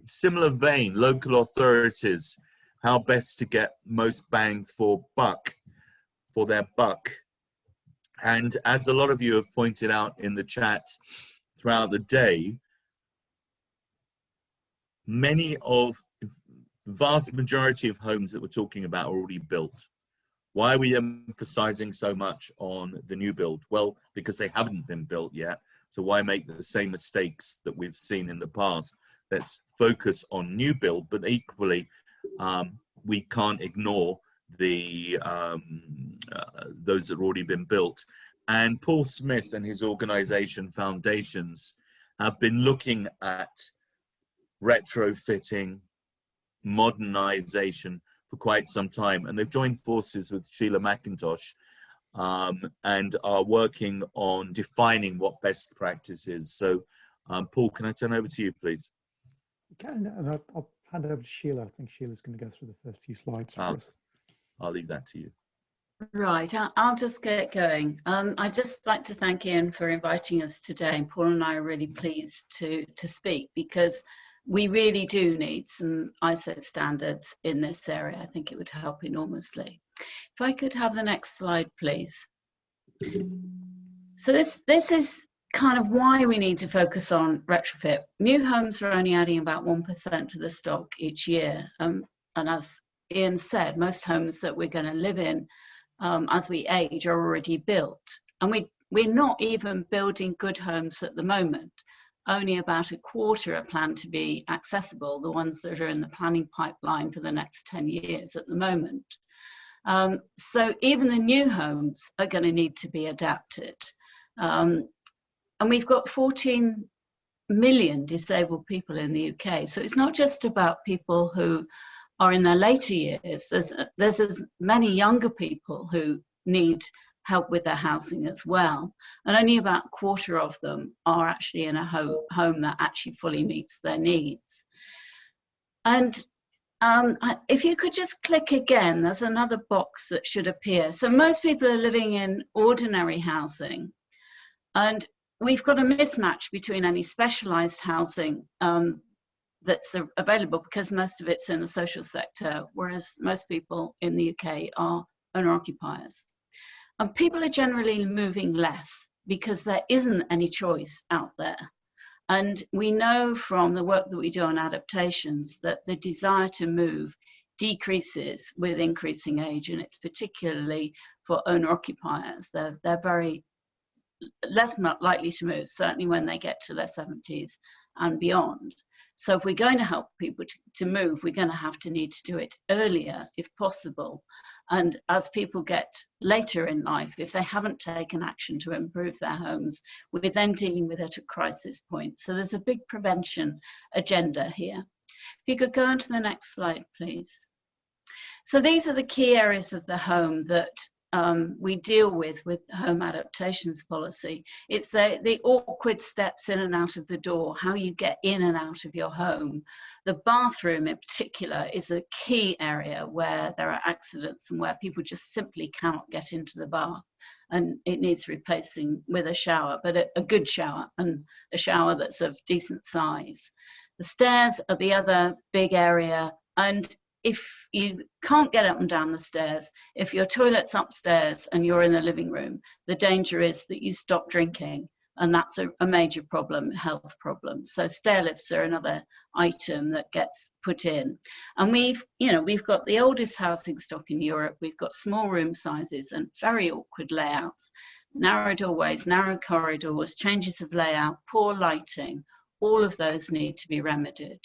Similar vein, local authorities, how best to get most bang for their buck. And as a lot of you have pointed out in the chat throughout the day, vast majority of homes that we're talking about are already built. Why are we emphasizing so much on the new build? Well, because they haven't been built yet. So why make the same mistakes that we've seen in the past? Let's focus on new build, but equally, we can't ignore the those that have already been built. And Paul Smith and his organization Foundations have been looking at retrofitting, modernization for quite some time, and they've joined forces with Sheila McIntosh and are working on defining what best practice is. So Paul, can I turn over to you, please? You can, and I'll hand over to Sheila. I think Sheila's going to go through the first few slides for us. I'll leave that to you. Right, I'll just get going. I'd just like to thank Ian for inviting us today. Paul and I are really pleased to speak, because we really do need some ISO standards in this area. I think it would help enormously. If I could have the next slide, please. So this is kind of why we need to focus on retrofit. New homes are only adding about 1% to the stock each year. And as Ian said, most homes that we're going to live in as we age are already built. And we're not even building good homes at the moment. Only about a quarter are planned to be accessible, the ones that are in the planning pipeline for the next 10 years at the moment. So even the new homes are going to need to be adapted. And we've got 14 million disabled people in the UK. So it's not just about people who are in their later years. There's as many younger people who need help with their housing as well, and only about a quarter of them are actually in a home that actually fully meets their needs. And if you could just click again, there's another box that should appear. So most people are living in ordinary housing, and we've got a mismatch between any specialised housing that's available, because most of it's in the social sector, whereas most people in the UK are owner-occupiers. And people are generally moving less because there isn't any choice out there. And we know from the work that we do on adaptations that the desire to move decreases with increasing age, and it's particularly for owner-occupiers. They're very less likely to move, certainly when they get to their 70s and beyond. So if we're going to help people to move, we're going to need to do it earlier if possible. And as people get later in life, if they haven't taken action to improve their homes, we're then dealing with it at crisis point. So there's a big prevention agenda here. If you could go on to the next slide, please. So these are the key areas of the home that we deal with home adaptations policy. It's the awkward steps in and out of the door, how you get in and out of your home. The bathroom in particular is a key area where there are accidents and where people just simply cannot get into the bath, and it needs replacing with a shower, but a good shower, and a shower that's of decent size. The stairs are the other big area, and if you can't get up and down the stairs, if your toilet's upstairs and you're in the living room, the danger is that you stop drinking, and that's a major problem, health problem. So stair lifts are another item that gets put in. And we've got the oldest housing stock in Europe. We've got small room sizes and very awkward layouts, narrow doorways, narrow corridors, changes of layout, poor lighting. All of those need to be remedied.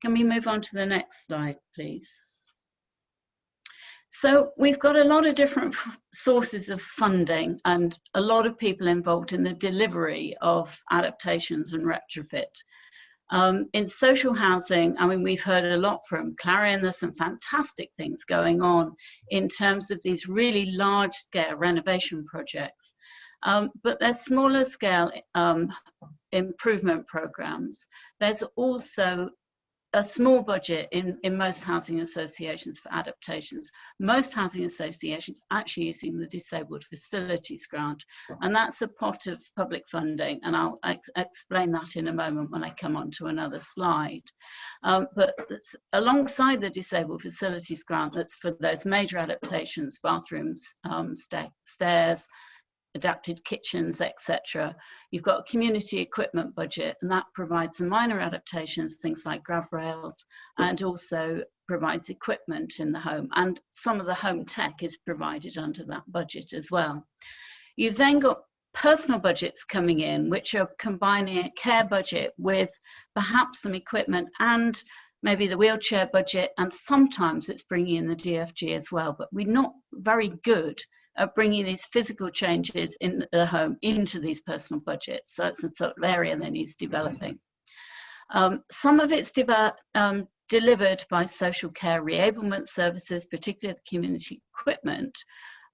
Can we move on to the next slide, please? So we've got a lot of different sources of funding and a lot of people involved in the delivery of adaptations and retrofit. In social housing, I mean, we've heard a lot from Clarion. There's some fantastic things going on in terms of these really large-scale renovation projects. But there's smaller scale improvement programs. There's also a small budget in most housing associations for adaptations. Most housing associations actually using the Disabled Facilities Grant, and that's a pot of public funding, and I'll explain that in a moment when I come on to another slide. But it's alongside the Disabled Facilities Grant, that's for those major adaptations, bathrooms, stairs, adapted kitchens, etc. You've got a community equipment budget, and that provides some minor adaptations, things like grab rails, and also provides equipment in the home. And some of the home tech is provided under that budget as well. You've then got personal budgets coming in, which are combining a care budget with perhaps some equipment and maybe the wheelchair budget, and sometimes it's bringing in the DFG as well, but we're not very good at bringing these physical changes in the home into these personal budgets. So that's the sort of area that needs developing. Some of it's delivered by social care reablement services, particularly the community equipment,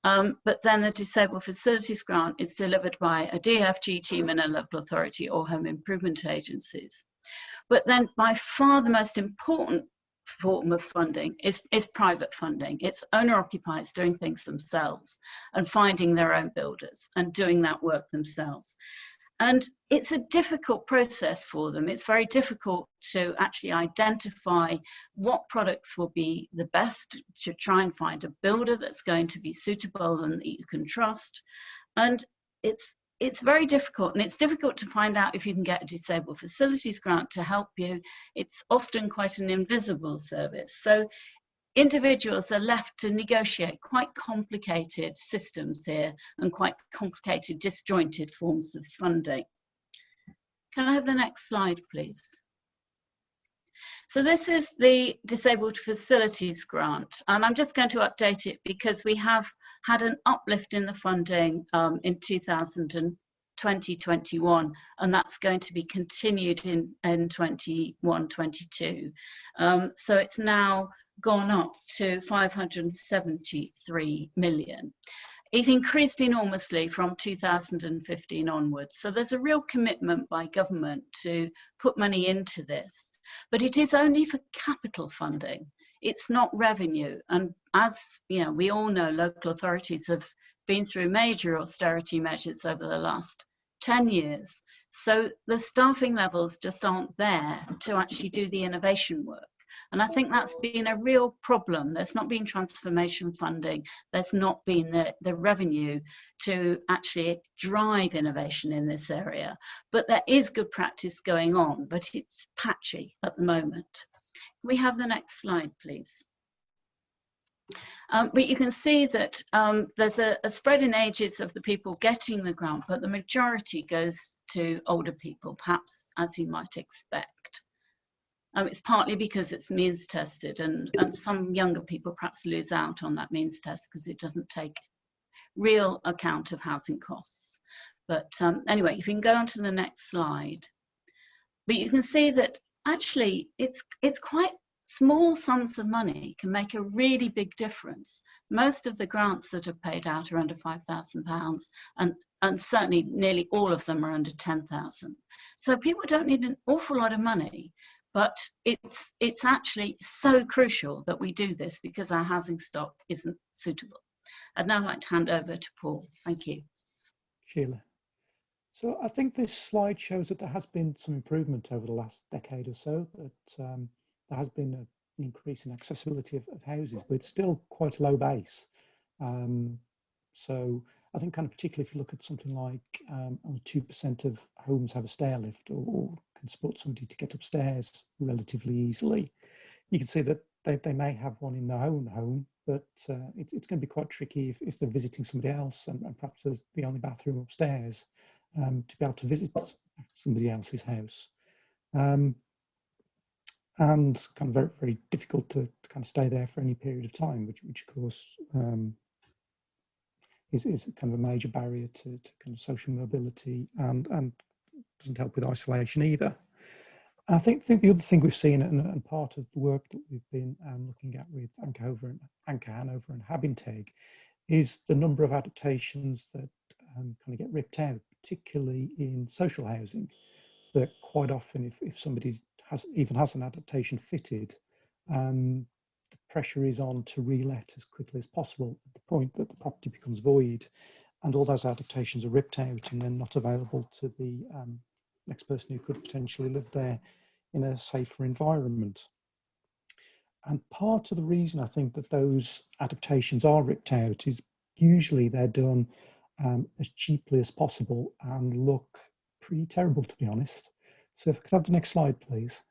but then the Disabled Facilities Grant is delivered by a DFG team in a local authority or home improvement agencies. But then by far the most important form of funding is private funding. It's owner-occupiers doing things themselves and finding their own builders and doing that work themselves. And it's a difficult process for them. It's very difficult to actually identify what products will be the best, to try and find a builder that's going to be suitable and that you can trust. And it's very difficult, and it's difficult to find out if you can get a Disabled Facilities Grant to help you. It's often quite an invisible service. So individuals are left to negotiate quite complicated systems here and quite complicated disjointed forms of funding. Can I have the next slide, please? So this is the Disabled Facilities Grant, and I'm just going to update it because we have had an uplift in the funding in 2021, and that's going to be continued in 21-22. So it's now gone up to 573 million. It increased enormously from 2015 onwards. So there's a real commitment by government to put money into this, but it is only for capital funding. It's not revenue. And as you know, we all know, local authorities have been through major austerity measures over the last 10 years. So the staffing levels just aren't there to actually do the innovation work. And I think that's been a real problem. There's not been transformation funding. There's not been the revenue to actually drive innovation in this area. But there is good practice going on, but it's patchy at the moment. Can we have the next slide, please? But you can see that there's a spread in ages of the people getting the grant, but the majority goes to older people, perhaps as you might expect. It's partly because it's means tested, and some younger people perhaps lose out on that means test because it doesn't take real account of housing costs. But anyway, if you can go on to the next slide. But you can see that actually it's quite small sums of money can make a really big difference. Most of the grants that are paid out are under £5,000, and certainly nearly all of them are under 10,000. So people don't need an awful lot of money, but it's actually so crucial that we do this because our housing stock isn't suitable. I'd now like to hand over to Paul. Thank you. Sheila. So I think this slide shows that there has been some improvement over the last decade or so, that there has been an increase in accessibility of houses, but it's still quite a low base. So I think kind of particularly if you look at something like only 2% of homes have a stair lift or can support somebody to get upstairs relatively easily. You can see that they may have one in their own home, but it's going to be quite tricky if they're visiting somebody else and perhaps there's the only bathroom upstairs to be able to visit somebody else's house. And kind of very, very difficult to kind of stay there for any period of time, which of course is kind of a major barrier to kind of social mobility and doesn't help with isolation either. I think the other thing we've seen, and part of the work that we've been looking at with Anke Hanover and Habinteg, is the number of adaptations that kind of get ripped out, particularly in social housing, that quite often if somebody even has an adaptation fitted, the pressure is on to re-let as quickly as possible at the point that the property becomes void and all those adaptations are ripped out and then not available to the next person who could potentially live there in a safer environment. And part of the reason I think that those adaptations are ripped out is usually they're done as cheaply as possible and look pretty terrible, to be honest. So if I could have the next slide, please.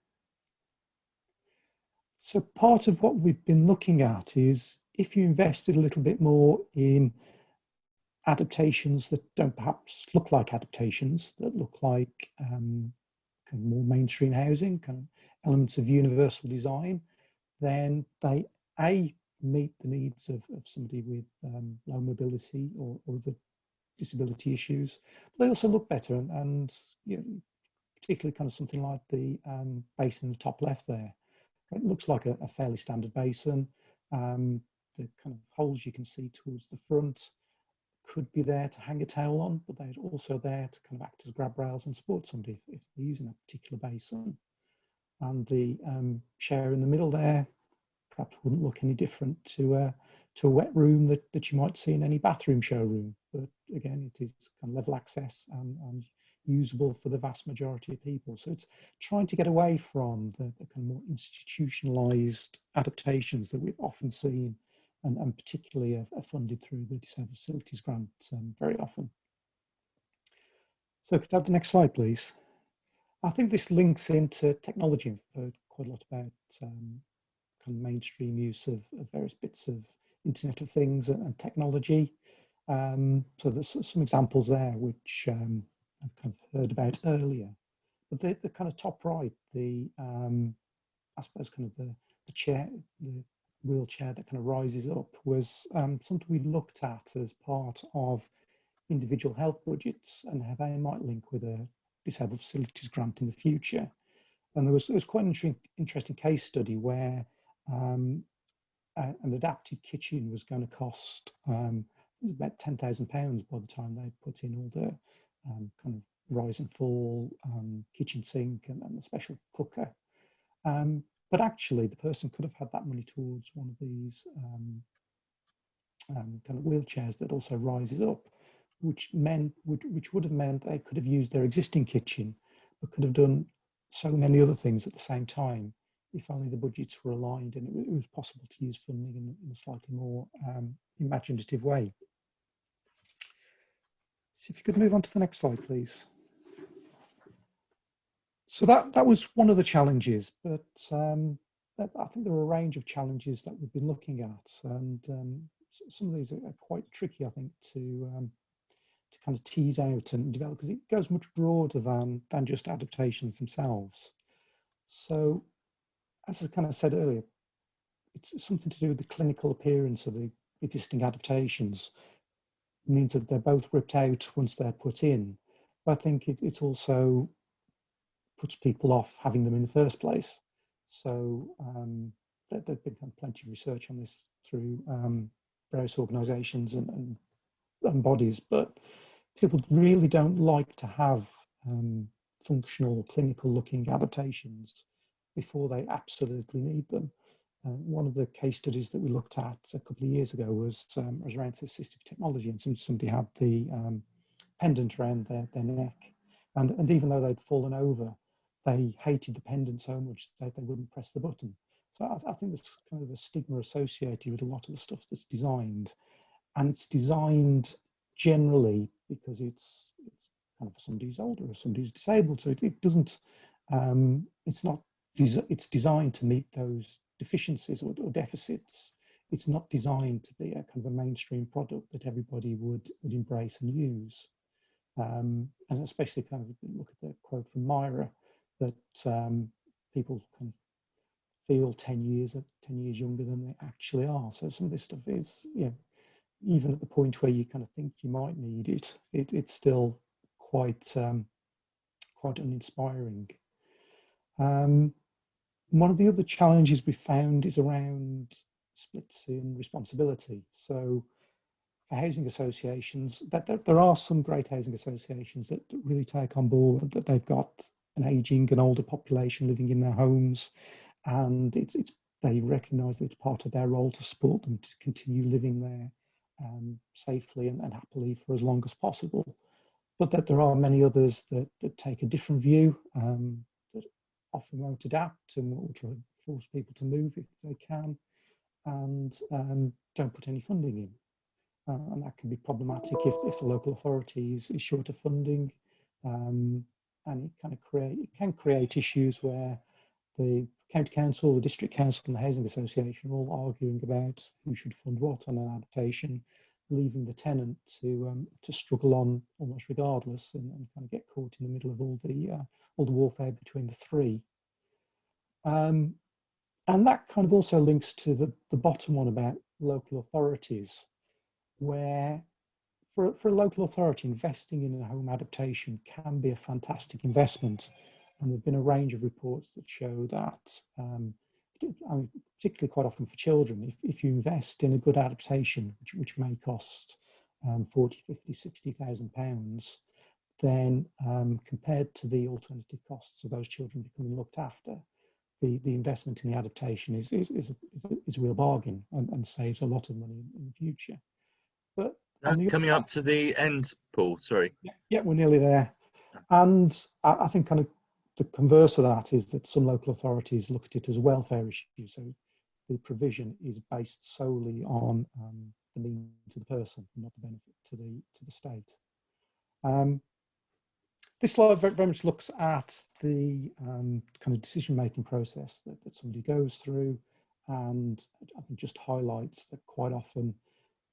So part of what we've been looking at is if you invested a little bit more in adaptations that don't perhaps look like adaptations, that look like kind of more mainstream housing, kind of elements of universal design, then they meet the needs of somebody with low mobility or other disability issues. But they also look better, and you know, particularly kind of something like the basin in the top left there. It looks like a fairly standard basin. The kind of holes you can see towards the front could be there to hang a towel on, but they're also there to kind of act as grab rails and support somebody if they're using a particular basin. And the chair in the middle there perhaps wouldn't look any different to a wet room that you might see in any bathroom showroom. But again, it is kind of level access and usable for the vast majority of people. So it's trying to get away from the kind of more institutionalized adaptations that we've often seen and particularly are funded through the Disabled Facilities Grant very often. So could I have the next slide, please? I think this links into technology. I've heard quite a lot about kind of mainstream use of various bits of Internet of Things and technology. So there's some examples there which I've kind of heard about earlier. But the kind of top right, I suppose kind of the chair, the wheelchair that kind of rises up was something we looked at as part of individual health budgets and how they might link with a Disabled Facilities Grant in the future. And there was quite an interesting case study where an adapted kitchen was going to cost about £10,000 by the time they'd put in all the kind of rise and fall kitchen sink and the special cooker. But actually, the person could have had that money towards one of these kind of wheelchairs that also rises up, which would have meant they could have used their existing kitchen, but could have done so many other things at the same time if only the budgets were aligned and it was possible to use funding in a slightly more imaginative way. So if you could move on to the next slide, please. So that was one of the challenges, but I think there are a range of challenges that we've been looking at, and some of these are quite tricky, I think, to kind of tease out and develop, because it goes much broader than just adaptations themselves. So, as I kind of said earlier, it's something to do with the clinical appearance of the existing adaptations. It means that they're both ripped out once they're put in, but I think it also puts people off having them in the first place. So there's been plenty of research on this through various organisations and bodies, but people really don't like to have functional, clinical looking adaptations before they absolutely need them. One of the case studies that we looked at a couple of years ago was around assistive technology, and somebody had the pendant around their neck, and even though they'd fallen over, they hated the pendant so much that they wouldn't press the button. So I think there's kind of a stigma associated with a lot of the stuff that's designed, and it's designed generally because it's kind of for somebody who's older or somebody who's disabled. So it doesn't, it's designed to meet those deficiencies or deficits. It's not designed to be a kind of a mainstream product that everybody would embrace and use. And especially kind of look at the quote from Myra, that people kind of feel 10 years younger than they actually are. So some of this stuff is, you know, even at the point where you kind of think you might need it, it's still quite uninspiring. One of the other challenges we found is around splits in responsibility. So for housing associations, that there are some great housing associations that really take on board that they've got an ageing and older population living in their homes, and they recognise that it's part of their role to support them to continue living there safely and happily for as long as possible. But that there are many others that take a different view, that often won't adapt and will try to force people to move if they can, and don't put any funding in. And that can be problematic if the local authority is short of funding, and it can create issues where the county council, the district council, and the housing association are all arguing about who should fund what on an adaptation, leaving the tenant to struggle on almost regardless, and kind of get caught in the middle of all the warfare between the three. And that kind of also links to the bottom one about local authorities, where for a local authority, investing in a home adaptation can be a fantastic investment. And there've been a range of reports that show that, particularly quite often for children, if you invest in a good adaptation, which may cost 40, 50, 60,000 pounds, then compared to the alternative costs of those children becoming looked after, the investment in the adaptation is a real bargain and saves a lot of money in the future. But coming up to the end, Paul, sorry. Yeah, we're nearly there. And I think kind of the converse of that is that some local authorities look at it as a welfare issue. So the provision is based solely on the means of the person, not the benefit to the state. This slide very much looks at the kind of decision-making process that somebody goes through, and I think just highlights that quite often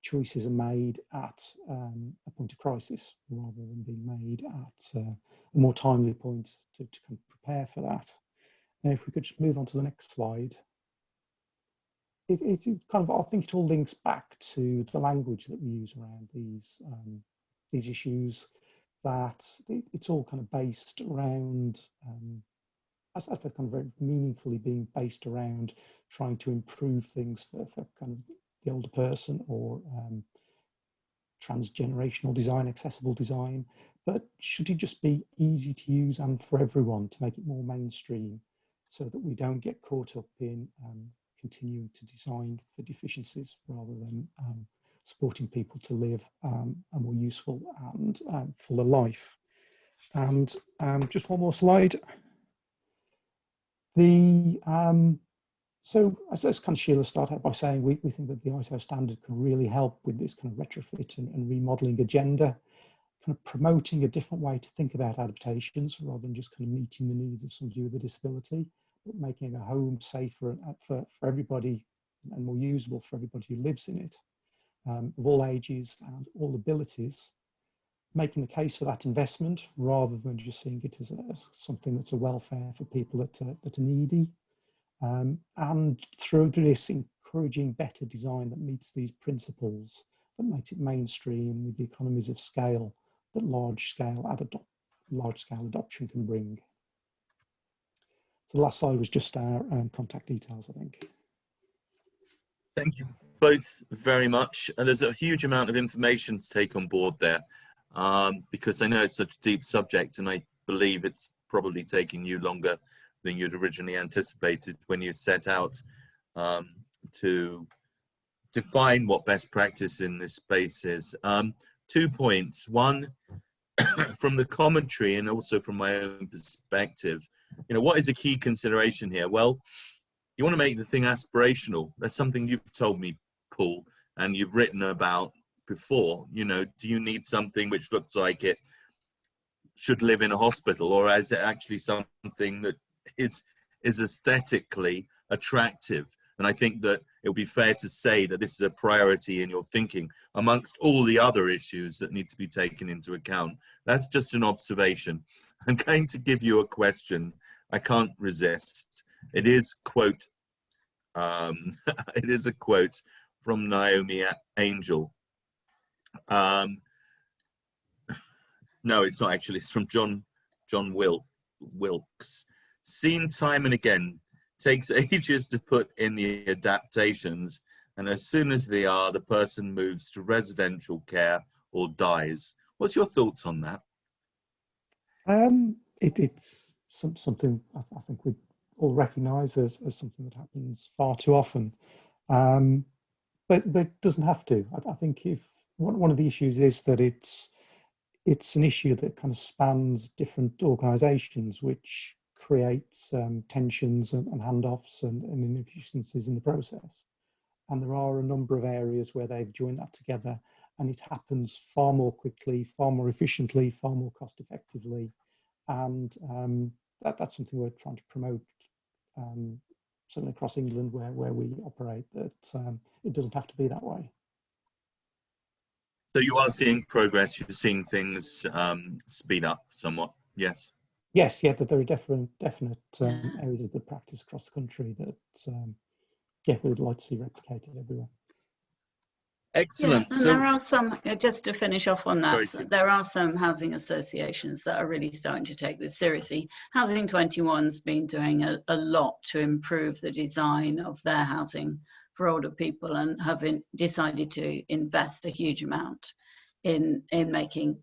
choices are made at a point of crisis rather than being made at a more timely point to kind of prepare for that. Now, if we could just move on to the next slide. It kind of, I think it all links back to the language that we use around these issues, that it's all kind of based around, I suppose kind of very meaningfully being based around trying to improve things for kind of the older person, or transgenerational design, accessible design, but should it just be easy to use and for everyone to make it more mainstream, so that we don't get caught up in continuing to design for deficiencies rather than supporting people to live a more useful and fuller life. And just one more slide. So as kind of Sheila started out by saying, we think that the ISO standard can really help with this kind of retrofit and remodeling agenda, kind of promoting a different way to think about adaptations rather than just kind of meeting the needs of somebody with a disability, but making a home safer for everybody and more usable for everybody who lives in it, of all ages and all abilities, making the case for that investment rather than just seeing it as something that's a welfare for people that are needy. And through this, encouraging better design that meets these principles, that makes it mainstream with the economies of scale that large-scale adoption can bring. So the last slide was just our contact details, I think. Thank you both very much. And there's a huge amount of information to take on board there, because I know it's such a deep subject, and I believe it's probably taking you longer than you'd originally anticipated when you set out to define what best practice in this space is. 2 points. One, from the commentary and also from my own perspective, what is a key consideration here? Well, you want to make the thing aspirational. That's something you've told me, Paul, and you've written about before. Do you need something which looks like it should live in a hospital, or is it actually something that is aesthetically attractive? And I think that it would be fair to say that this is a priority in your thinking amongst all the other issues that need to be taken into account. That's just an observation. I'm going to give you a question I can't resist. It is quote, it is a quote from Naomi Angel. No, it's not actually. It's from John Wilkes. Seen time and again, takes ages to put in the adaptations, and as soon as they are, the person moves to residential care or dies. What's your thoughts on that? It's something I think we all recognise as something that happens far too often. But it doesn't have to. I think if one of the issues is that it's an issue that kind of spans different organisations, which creates tensions and handoffs and inefficiencies in the process. And there are a number of areas where they've joined that together, and it happens far more quickly, far more efficiently, far more cost effectively. And that's something we're trying to promote, certainly across England where we operate, that it doesn't have to be that way. So you are seeing progress, you're seeing things speed up somewhat, yes? Yes, yeah, that there are definite areas of good practice across the country that, yeah, we would like to see replicated everywhere. Excellent. Yeah, and there are some, just to finish off on that, Sorry, there are some housing associations that are really starting to take this seriously. Housing 21's been doing a lot to improve the design of their housing for older people, and have decided to invest a huge amount in making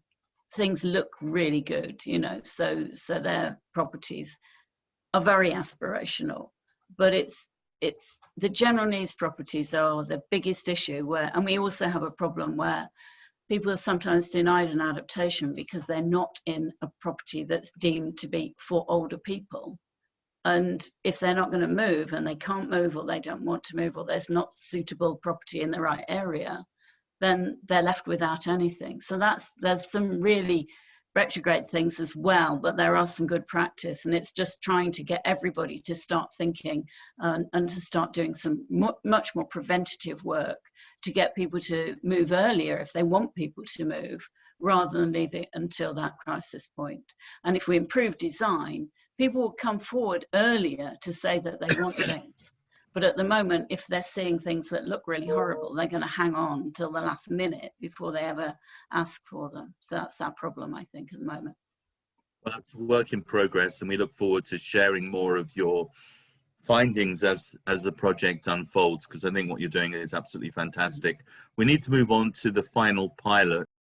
things look really good, you know, so their properties are very aspirational, but it's the general needs properties are the biggest issue, and we also have a problem where people are sometimes denied an adaptation because they're not in a property that's deemed to be for older people. And if they're not going to move, and they can't move, or they don't want to move, or there's not suitable property in the right area, then they're left without anything. So there's some really retrograde things as well, but there are some good practice, and it's just trying to get everybody to start thinking and to start doing some much more preventative work to get people to move earlier if they want people to move, rather than leave it until that crisis point. And if we improve design, people will come forward earlier to say that they want things. But at the moment, if they're seeing things that look really horrible, they're going to hang on until the last minute before they ever ask for them. So that's our problem, I think, at the moment. Well, that's a work in progress, and we look forward to sharing more of your findings as the project unfolds, because I think what you're doing is absolutely fantastic. We need to move on to the final pilot.